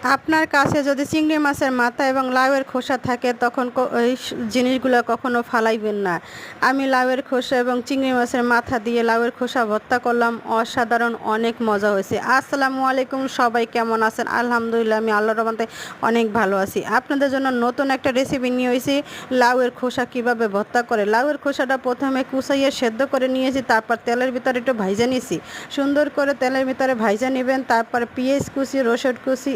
আপনার কাছে যদি চিংড়ি মাছের মাথা এবং লাউয়ের খোসা থাকে তখন এই জিনিসগুলো কখনো ফালাইবেন না। আমি লাউয়ের খোসা এবং চিংড়ি মাছের মাথা দিয়ে লাউয়ের খোসা ভর্তা করলাম, অসাধারণ অনেক মজা হয়েছে। আসসালামু আলাইকুম, সবাই কেমন আছেন? আলহামদুলিল্লাহ আমি আল্লাহর রহমতে অনেক ভালো আছি। আপনাদের জন্য নতুন একটা রেসিপি নিয়ে হয়েছি, লাউয়ের খোসা কিভাবে ভর্তা করে। লাউয়ের খোসাটা প্রথমে কুচাইয়ে সেদ্ধ করে নিয়েছি, তারপর তেলের ভিতরে একটু ভাইজা নিয়েছি। সুন্দর করে তেলের ভিতরে ভাইজা নেবেন, তারপর পেঁয়াজ কুচি, রসুন কুচি,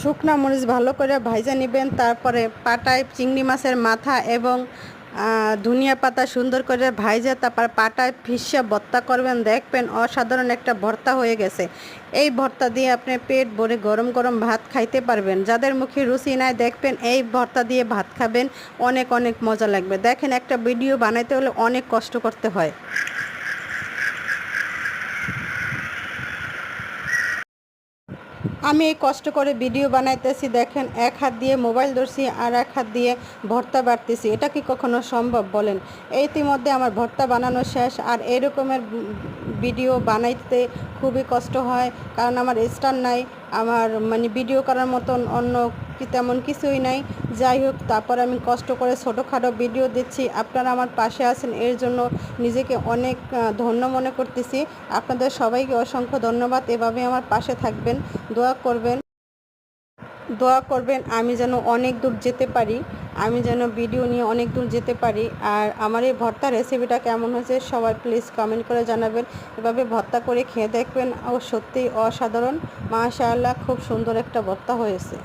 শুকনা মরিচ ভালো করে ভাইজা নেবেন। তারপরে পাটায় চিংড়ি মাছের মাথা এবং ধনিয়া পাতা সুন্দর করে ভাইজা তারপর পাটায় ফিসা ভর্তা করবেন, দেখবেন অসাধারণ একটা ভর্তা হয়ে গেছে। এই ভর্তা দিয়ে আপনি পেট ভরে গরম গরম ভাত খাইতে পারবেন। যাদের মুখে রুচি নাই দেখবেন এই ভর্তা দিয়ে ভাত খাবেন, অনেক অনেক মজা লাগবে। দেখেন, একটা ভিডিও বানাইতে হলে অনেক কষ্ট করতে হয়। আমি এই কষ্ট করে ভিডিও বানাইতেছি, দেখেন এক হাত দিয়ে মোবাইল ধরছি আর এক হাত দিয়ে ভর্তা বাড়তেছি। এটা কি কখনো সম্ভব বলেন? ইতিমধ্যে আমার ভর্তা বানানো শেষ। আর এরকমের ভিডিও বানাইতে খুবই কষ্ট হয়, কারণ আমার স্ট্যান্ড নাই, আমার মানে ভিডিও করার মতন অন্য তেমন কিছুই নাই। যাই হোক, তারপর আমি কষ্ট করে ছোটোখাটো ভিডিও দিচ্ছি, আপনারা আমার পাশে আছেন, এর জন্য নিজেকে অনেক ধন্য মনে করতেছি। আপনাদের সবাইকে অসংখ্য ধন্যবাদ। এভাবে আমার পাশে থাকবেন, দোয়া করবেন আমি যেন অনেক দূর যেতে পারি, আমি যেন ভিডিও নিয়ে অনেক দূর যেতে পারি। আর আমার এই ভর্তা রেসিপিটা কেমন হয়েছে সবাই প্লিজ কমেন্ট করে জানাবেন। এভাবে ভর্তা করে খেয়ে দেখবেন, ও সত্যিই অসাধারণ, মাশাআল্লাহ, খুব সুন্দর একটা ভর্তা হয়েছে।